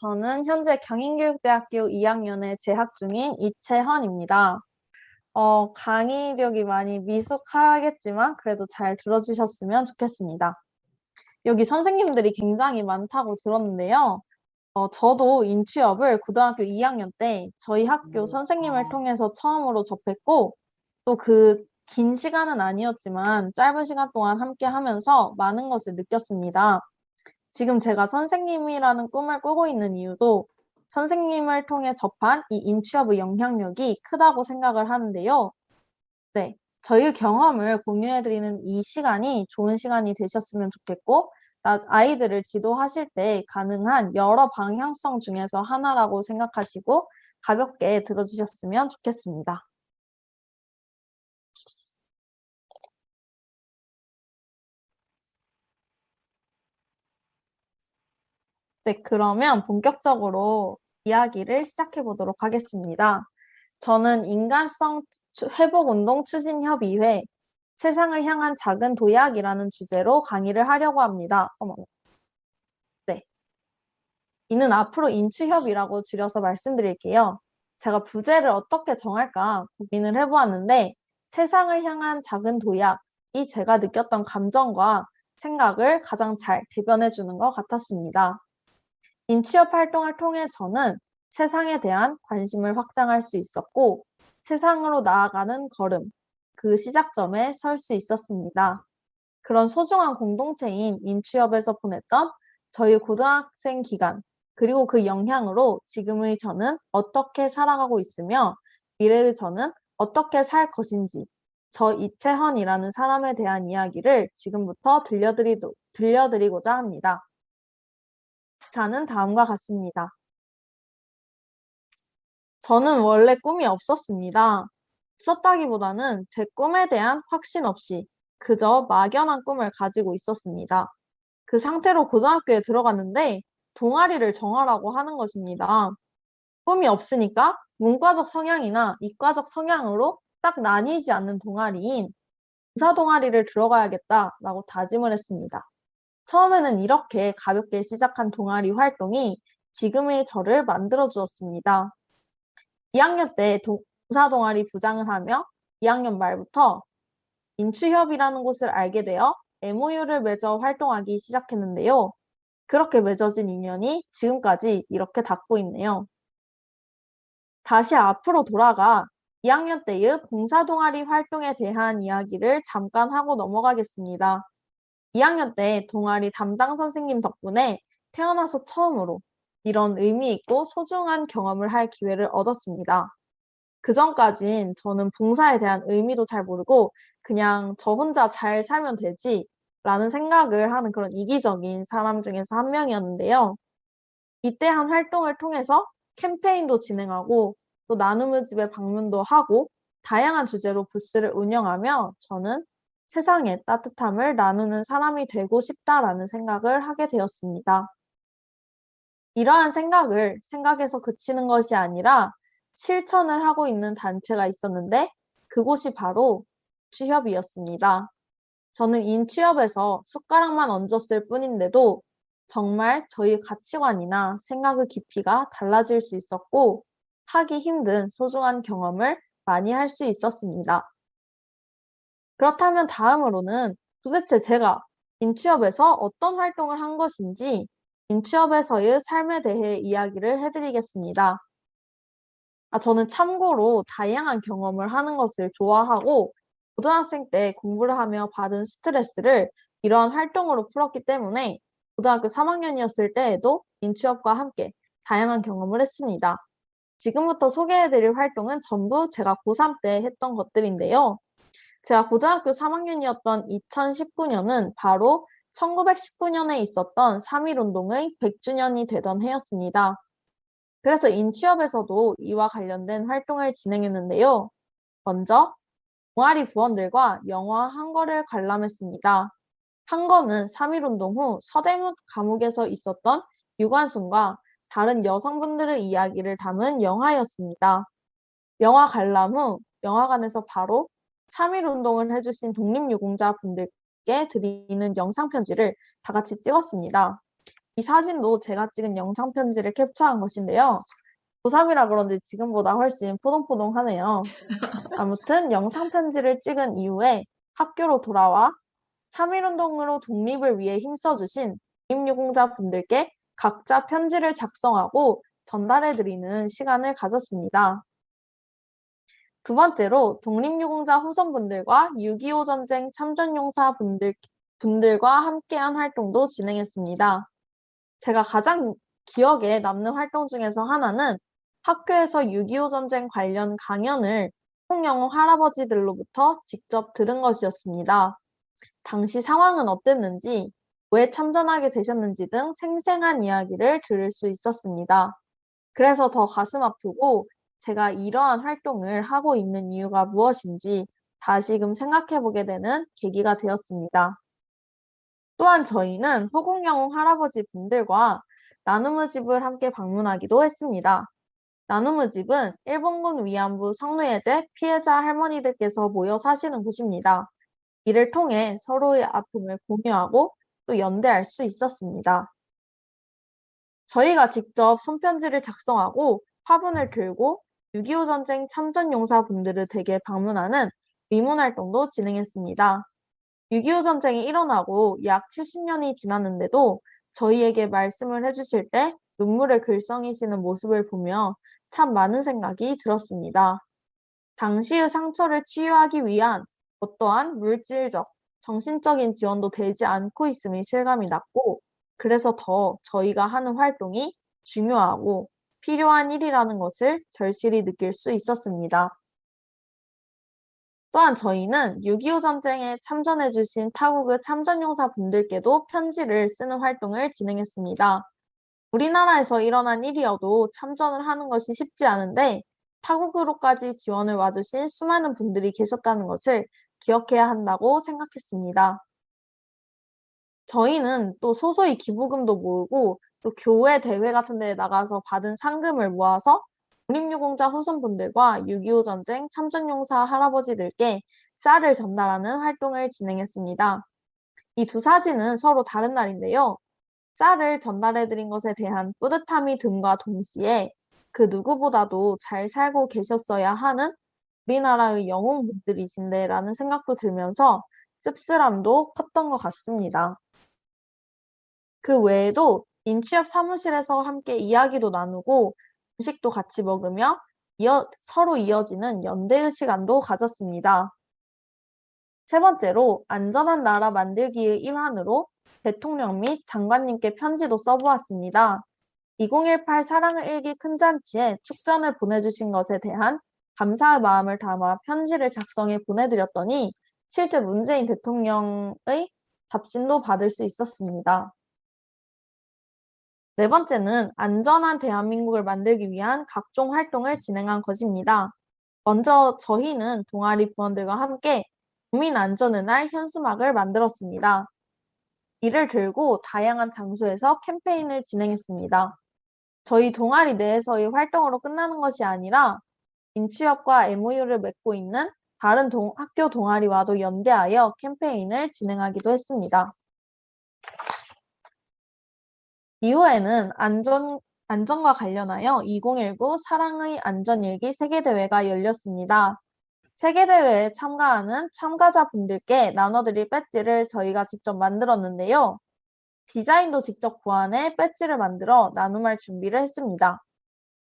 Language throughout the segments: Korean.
저는 현재 경인교육대학교 2학년에 재학 중인 이채헌입니다. 강의력이 많이 미숙하겠지만 그래도 잘 들어주셨으면 좋겠습니다. 여기 선생님들이 굉장히 많다고 들었는데요. 저도 인취업을 고등학교 2학년 때 저희 학교 선생님을 통해서 처음으로 접했고 또 그 긴 시간은 아니었지만 짧은 시간 동안 함께 하면서 많은 것을 느꼈습니다. 지금 제가 선생님이라는 꿈을 꾸고 있는 이유도 선생님을 통해 접한 이 인취업의 영향력이 크다고 생각을 하는데요. 네, 저희 경험을 공유해드리는 이 시간이 좋은 시간이 되셨으면 좋겠고, 아이들을 지도하실 때 가능한 여러 방향성 중에서 하나라고 생각하시고 가볍게 들어주셨으면 좋겠습니다. 네, 그러면 본격적으로 이야기를 시작해 보도록 하겠습니다. 저는 인간성 회복운동 추진협의회 세상을 향한 작은 도약이라는 주제로 강의를 하려고 합니다. 네. 이는 앞으로 인추협이라고 줄여서 말씀드릴게요. 제가 부제를 어떻게 정할까 고민을 해보았는데 세상을 향한 작은 도약이 제가 느꼈던 감정과 생각을 가장 잘 대변해 주는 것 같았습니다. 인취업 활동을 통해 저는 세상에 대한 관심을 확장할 수 있었고 세상으로 나아가는 걸음, 그 시작점에 설 수 있었습니다. 그런 소중한 공동체인 인취업에서 보냈던 저희 고등학생 기간, 그리고 그 영향으로 지금의 저는 어떻게 살아가고 있으며 미래의 저는 어떻게 살 것인지 저 이채헌이라는 사람에 대한 이야기를 지금부터 들려드리고자 합니다. 자는 다음과 같습니다. 저는 원래 꿈이 없었습니다. 없었다기보다는 제 꿈에 대한 확신 없이 그저 막연한 꿈을 가지고 있었습니다. 그 상태로 고등학교에 들어갔는데 동아리를 정하라고 하는 것입니다. 꿈이 없으니까 문과적 성향이나 이과적 성향으로 딱 나뉘지 않는 동아리인 의사 동아리를 들어가야겠다라고 다짐을 했습니다. 처음에는 이렇게 가볍게 시작한 동아리 활동이 지금의 저를 만들어 주었습니다. 2학년 때 동사 동아리 부장을 하며 2학년 말부터 인추협이라는 곳을 알게 되어 MOU를 맺어 활동하기 시작했는데요. 그렇게 맺어진 인연이 지금까지 이렇게 닿고 있네요. 다시 앞으로 돌아가 2학년 때의 봉사동아리 활동에 대한 이야기를 잠깐 하고 넘어가겠습니다. 2학년 때 동아리 담당 선생님 덕분에 태어나서 처음으로 이런 의미 있고 소중한 경험을 할 기회를 얻었습니다. 그 전까진 저는 봉사에 대한 의미도 잘 모르고 그냥 저 혼자 잘 살면 되지 라는 생각을 하는 그런 이기적인 사람 중에서 한 명이었는데요. 이때 한 활동을 통해서 캠페인도 진행하고 또 나눔의 집에 방문도 하고 다양한 주제로 부스를 운영하며 저는 세상에 따뜻함을 나누는 사람이 되고 싶다라는 생각을 하게 되었습니다. 이러한 생각을 생각에서 그치는 것이 아니라 실천을 하고 있는 단체가 있었는데 그곳이 바로 취업이었습니다. 저는 인취업에서 숟가락만 얹었을 뿐인데도 정말 저희 가치관이나 생각의 깊이가 달라질 수 있었고 하기 힘든 소중한 경험을 많이 할 수 있었습니다. 그렇다면 다음으로는 도대체 제가 인취업에서 어떤 활동을 한 것인지 인취업에서의 삶에 대해 이야기를 해드리겠습니다. 저는 참고로 다양한 경험을 하는 것을 좋아하고 고등학생 때 공부를 하며 받은 스트레스를 이러한 활동으로 풀었기 때문에 고등학교 3학년이었을 때에도 인취업과 함께 다양한 경험을 했습니다. 지금부터 소개해드릴 활동은 전부 제가 고3 때 했던 것들인데요. 제가 고등학교 3학년이었던 2019년은 바로 1919년에 있었던 3.1운동의 100주년이 되던 해였습니다. 그래서 인취업에서도 이와 관련된 활동을 진행했는데요. 먼저 동아리 부원들과 영화 한 권을 관람했습니다. 한 권은 3.1운동 후 서대문 감옥에서 있었던 유관순과 다른 여성분들의 이야기를 담은 영화였습니다. 영화 관람 후 영화관에서 바로 3.1운동을 해주신 독립유공자 분들께 드리는 영상편지를 다 같이 찍었습니다. 이 사진도 제가 찍은 영상 편지를 캡처한 것인데요. 고3이라 그런지 지금보다 훨씬 포동포동하네요. 아무튼 영상 편지를 찍은 이후에 학교로 돌아와 3.1운동으로 독립을 위해 힘써주신 독립유공자 분들께 각자 편지를 작성하고 전달해드리는 시간을 가졌습니다. 두 번째로 독립유공자 후손분들과 6.25 전쟁 참전용사 분들과 함께한 활동도 진행했습니다. 제가 가장 기억에 남는 활동 중에서 하나는 학교에서 6.25 전쟁 관련 강연을 홍영호 할아버지들로부터 직접 들은 것이었습니다. 당시 상황은 어땠는지, 왜 참전하게 되셨는지 등 생생한 이야기를 들을 수 있었습니다. 그래서 더 가슴 아프고 제가 이러한 활동을 하고 있는 이유가 무엇인지 다시금 생각해보게 되는 계기가 되었습니다. 또한 저희는 호국영웅 할아버지 분들과 나눔의 집을 함께 방문하기도 했습니다. 나눔의 집은 일본군 위안부 성노예제 피해자 할머니들께서 모여 사시는 곳입니다. 이를 통해 서로의 아픔을 공유하고 또 연대할 수 있었습니다. 저희가 직접 손편지를 작성하고 화분을 들고 6.25 전쟁 참전용사분들을 댁에 방문하는 위문활동도 진행했습니다. 6.25 전쟁이 일어나고 약 70년이 지났는데도 저희에게 말씀을 해주실 때 눈물을 글썽이시는 모습을 보며 참 많은 생각이 들었습니다. 당시의 상처를 치유하기 위한 어떠한 물질적, 정신적인 지원도 되지 않고 있음이 실감이 났고, 그래서 더 저희가 하는 활동이 중요하고 필요한 일이라는 것을 절실히 느낄 수 있었습니다. 또한 저희는 6.25 전쟁에 참전해주신 타국의 참전용사 분들께도 편지를 쓰는 활동을 진행했습니다. 우리나라에서 일어난 일이어도 참전을 하는 것이 쉽지 않은데 타국으로까지 지원을 와주신 수많은 분들이 계셨다는 것을 기억해야 한다고 생각했습니다. 저희는 또 소소히 기부금도 모으고 또 교회 대회 같은 데에 나가서 받은 상금을 모아서 독립유공자 후손분들과 6.25 전쟁 참전용사 할아버지들께 쌀을 전달하는 활동을 진행했습니다. 이 두 사진은 서로 다른 날인데요. 쌀을 전달해드린 것에 대한 뿌듯함이 듦과 동시에 그 누구보다도 잘 살고 계셨어야 하는 우리나라의 영웅분들이신데 라는 생각도 들면서 씁쓸함도 컸던 것 같습니다. 그 외에도 인취업 사무실에서 함께 이야기도 나누고 음식도 같이 먹으며 서로 이어지는 연대의 시간도 가졌습니다. 세 번째로 안전한 나라 만들기의 일환으로 대통령 및 장관님께 편지도 써보았습니다. 2018 사랑의 일기 큰잔치에 축전을 보내주신 것에 대한 감사의 마음을 담아 편지를 작성해 보내드렸더니 실제 문재인 대통령의 답신도 받을 수 있었습니다. 네 번째는 안전한 대한민국을 만들기 위한 각종 활동을 진행한 것입니다. 먼저 저희는 동아리 부원들과 함께 국민안전의 날 현수막을 만들었습니다. 이를 들고 다양한 장소에서 캠페인을 진행했습니다. 저희 동아리 내에서의 활동으로 끝나는 것이 아니라 인취업과 MOU를 맺고 있는 다른 학교 동아리와도 연대하여 캠페인을 진행하기도 했습니다. 이후에는 안전과 관련하여 2019 사랑의 안전일기 세계대회가 열렸습니다. 세계대회에 참가하는 참가자분들께 나눠드릴 배지를 저희가 직접 만들었는데요. 디자인도 직접 고안해 배지를 만들어 나눔할 준비를 했습니다.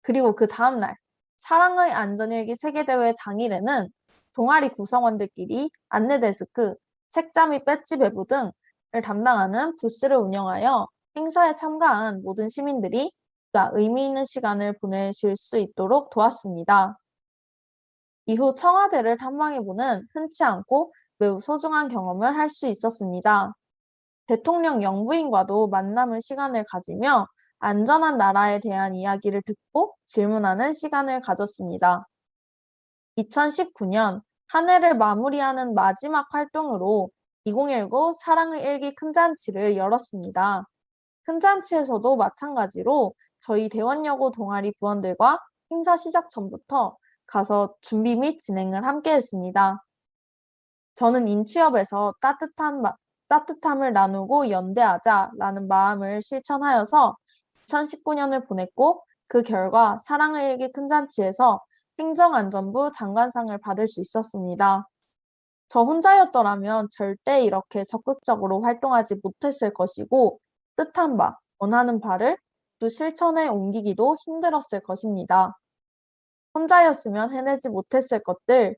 그리고 그 다음날 사랑의 안전일기 세계대회 당일에는 동아리 구성원들끼리 안내데스크, 책자 및 배지 배부 등을 담당하는 부스를 운영하여 행사에 참가한 모든 시민들이 의미 있는 시간을 보내실 수 있도록 도왔습니다. 이후 청와대를 탐방해보는 흔치 않고 매우 소중한 경험을 할 수 있었습니다. 대통령 영부인과도 만남의 시간을 가지며 안전한 나라에 대한 이야기를 듣고 질문하는 시간을 가졌습니다. 2019년 한 해를 마무리하는 마지막 활동으로 2019 사랑의 일기 큰잔치를 열었습니다. 큰잔치에서도 마찬가지로 저희 대원여고 동아리 부원들과 행사 시작 전부터 가서 준비 및 진행을 함께 했습니다. 저는 인취업에서 따뜻한 따뜻함을 나누고 연대하자라는 마음을 실천하여서 2019년을 보냈고 그 결과 사랑의 일기 큰잔치에서 행정안전부 장관상을 받을 수 있었습니다. 저 혼자였더라면 절대 이렇게 적극적으로 활동하지 못했을 것이고 뜻한 바, 원하는 바를 또 실천에 옮기기도 힘들었을 것입니다. 혼자였으면 해내지 못했을 것들,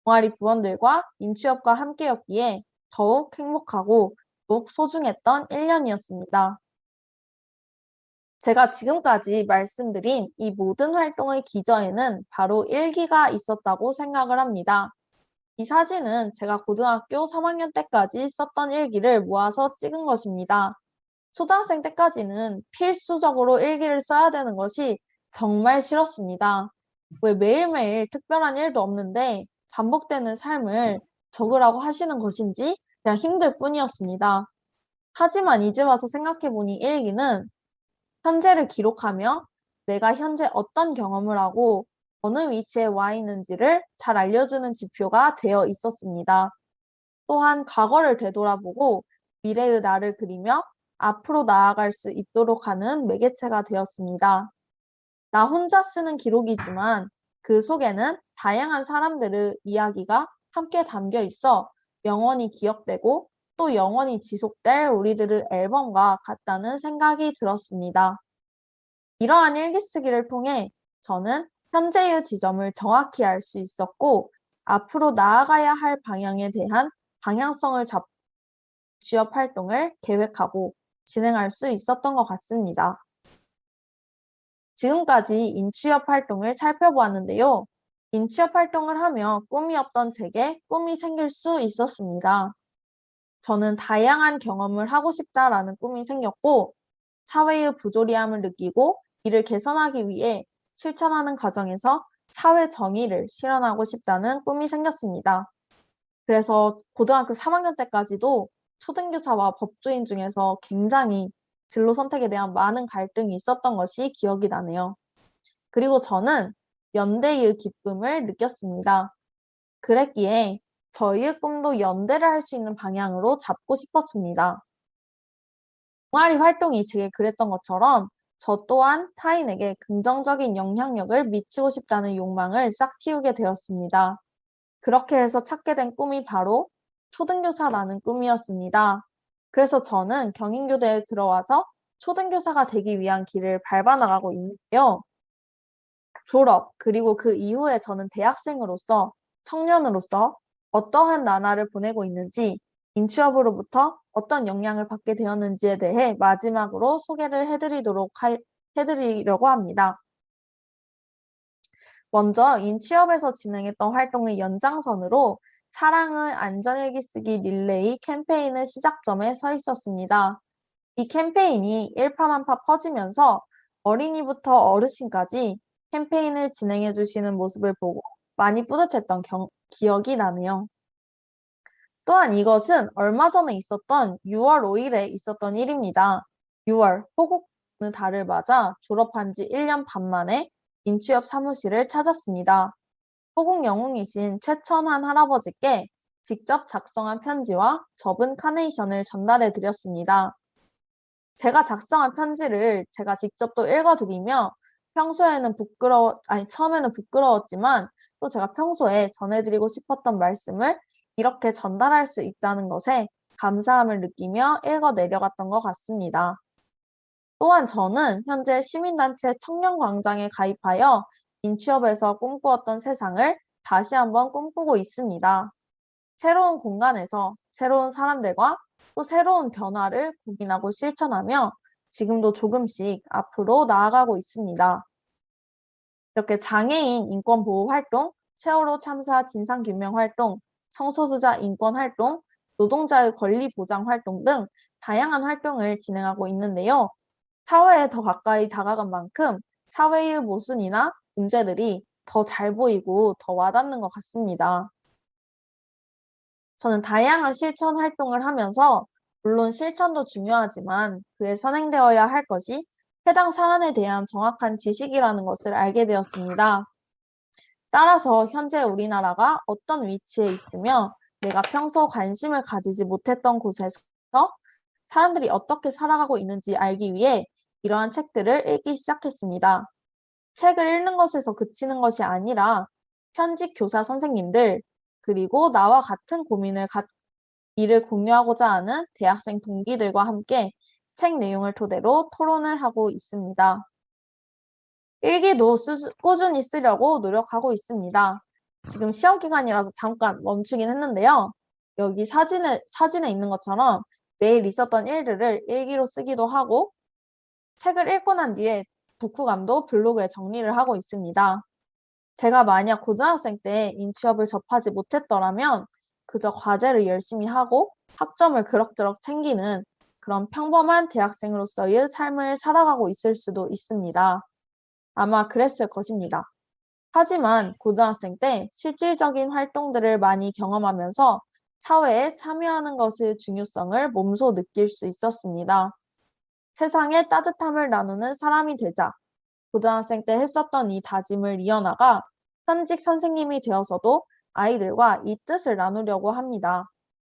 동아리 부원들과 인취업과 함께였기에 더욱 행복하고 더욱 소중했던 1년이었습니다. 제가 지금까지 말씀드린 이 모든 활동의 기저에는 바로 일기가 있었다고 생각을 합니다. 이 사진은 제가 고등학교 3학년 때까지 썼던 일기를 모아서 찍은 것입니다. 초등학생 때까지는 필수적으로 일기를 써야 되는 것이 정말 싫었습니다. 왜 매일매일 특별한 일도 없는데 반복되는 삶을 적으라고 하시는 것인지 그냥 힘들 뿐이었습니다. 하지만 이제 와서 생각해보니 일기는 현재를 기록하며 내가 현재 어떤 경험을 하고 어느 위치에 와 있는지를 잘 알려주는 지표가 되어 있었습니다. 또한 과거를 되돌아보고 미래의 나를 그리며 앞으로 나아갈 수 있도록 하는 매개체가 되었습니다. 나 혼자 쓰는 기록이지만 그 속에는 다양한 사람들의 이야기가 함께 담겨 있어 영원히 기억되고 또 영원히 지속될 우리들의 앨범과 같다는 생각이 들었습니다. 이러한 일기쓰기를 통해 저는 현재의 지점을 정확히 알 수 있었고 앞으로 나아가야 할 방향에 대한 방향성을 잡고 취업 활동을 계획하고 진행할 수 있었던 것 같습니다. 지금까지 인취업 활동을 살펴보았는데요. 인취업 활동을 하며 꿈이 없던 제게 꿈이 생길 수 있었습니다. 저는 다양한 경험을 하고 싶다라는 꿈이 생겼고 사회의 부조리함을 느끼고 이를 개선하기 위해 실천하는 과정에서 사회 정의를 실현하고 싶다는 꿈이 생겼습니다. 그래서 고등학교 3학년 때까지도 초등교사와 법조인 중에서 굉장히 진로 선택에 대한 많은 갈등이 있었던 것이 기억이 나네요. 그리고 저는 연대의 기쁨을 느꼈습니다. 그랬기에 저희의 꿈도 연대를 할 수 있는 방향으로 잡고 싶었습니다. 동아리 활동이 제게 그랬던 것처럼 저 또한 타인에게 긍정적인 영향력을 미치고 싶다는 욕망을 싹 틔우게 되었습니다. 그렇게 해서 찾게 된 꿈이 바로 초등교사라는 꿈이었습니다. 그래서 저는 경인교대에 들어와서 초등교사가 되기 위한 길을 밟아나가고 있는데요. 졸업, 그리고 그 이후에 저는 대학생으로서, 청년으로서 어떠한 나날을 보내고 있는지, 인취업으로부터 어떤 영향을 받게 되었는지에 대해 마지막으로 소개를 해드리려고 합니다. 먼저 인취업에서 진행했던 활동의 연장선으로 사랑의 안전일기 쓰기 릴레이 캠페인의 시작점에 서 있었습니다. 이 캠페인이 일파만파 퍼지면서 어린이부터 어르신까지 캠페인을 진행해 주시는 모습을 보고 많이 뿌듯했던 기억이 나네요. 또한 이것은 얼마 전에 있었던 6월 5일에 있었던 일입니다. 6월 호국의 달을 맞아 졸업한 지 1년 반 만에 인취업 사무실을 찾았습니다. 호국 영웅이신 최천환 할아버지께 직접 작성한 편지와 접은 카네이션을 전달해 드렸습니다. 제가 작성한 편지를 제가 직접 또 읽어드리며 처음에는 부끄러웠지만 또 제가 평소에 전해드리고 싶었던 말씀을 이렇게 전달할 수 있다는 것에 감사함을 느끼며 읽어 내려갔던 것 같습니다. 또한 저는 현재 시민단체 청년광장에 가입하여 인취업에서 꿈꾸었던 세상을 다시 한번 꿈꾸고 있습니다. 새로운 공간에서 새로운 사람들과 또 새로운 변화를 고민하고 실천하며 지금도 조금씩 앞으로 나아가고 있습니다. 이렇게 장애인 인권보호 활동, 세월호 참사 진상규명 활동, 성소수자 인권 활동, 노동자의 권리 보장 활동 등 다양한 활동을 진행하고 있는데요. 사회에 더 가까이 다가간 만큼 사회의 모순이나 문제들이 더 잘 보이고 더 와닿는 것 같습니다. 저는 다양한 실천 활동을 하면서 물론 실천도 중요하지만 그에 선행되어야 할 것이 해당 사안에 대한 정확한 지식이라는 것을 알게 되었습니다. 따라서 현재 우리나라가 어떤 위치에 있으며 내가 평소 관심을 가지지 못했던 곳에서 사람들이 어떻게 살아가고 있는지 알기 위해 이러한 책들을 읽기 시작했습니다. 책을 읽는 것에서 그치는 것이 아니라 현직 교사 선생님들, 그리고 나와 같은 이를 공유하고자 하는 대학생 동기들과 함께 책 내용을 토대로 토론을 하고 있습니다. 일기도 꾸준히 쓰려고 노력하고 있습니다. 지금 시험 기간이라서 잠깐 멈추긴 했는데요. 여기 사진에 있는 것처럼 매일 있었던 일들을 일기로 쓰기도 하고 책을 읽고 난 뒤에 독후감도 블로그에 정리를 하고 있습니다. 제가 만약 고등학생 때 인취업을 접하지 못했더라면 그저 과제를 열심히 하고 학점을 그럭저럭 챙기는 그런 평범한 대학생으로서의 삶을 살아가고 있을 수도 있습니다. 아마 그랬을 것입니다. 하지만 고등학생 때 실질적인 활동들을 많이 경험하면서 사회에 참여하는 것의 중요성을 몸소 느낄 수 있었습니다. 세상에 따뜻함을 나누는 사람이 되자. 고등학생 때 했었던 이 다짐을 이어나가 현직 선생님이 되어서도 아이들과 이 뜻을 나누려고 합니다.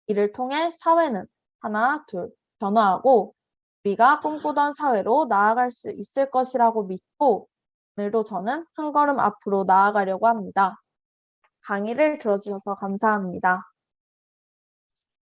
이를 통해 사회는 하나, 둘, 변화하고 우리가 꿈꾸던 사회로 나아갈 수 있을 것이라고 믿고 오늘도 저는 한 걸음 앞으로 나아가려고 합니다. 강의를 들어주셔서 감사합니다.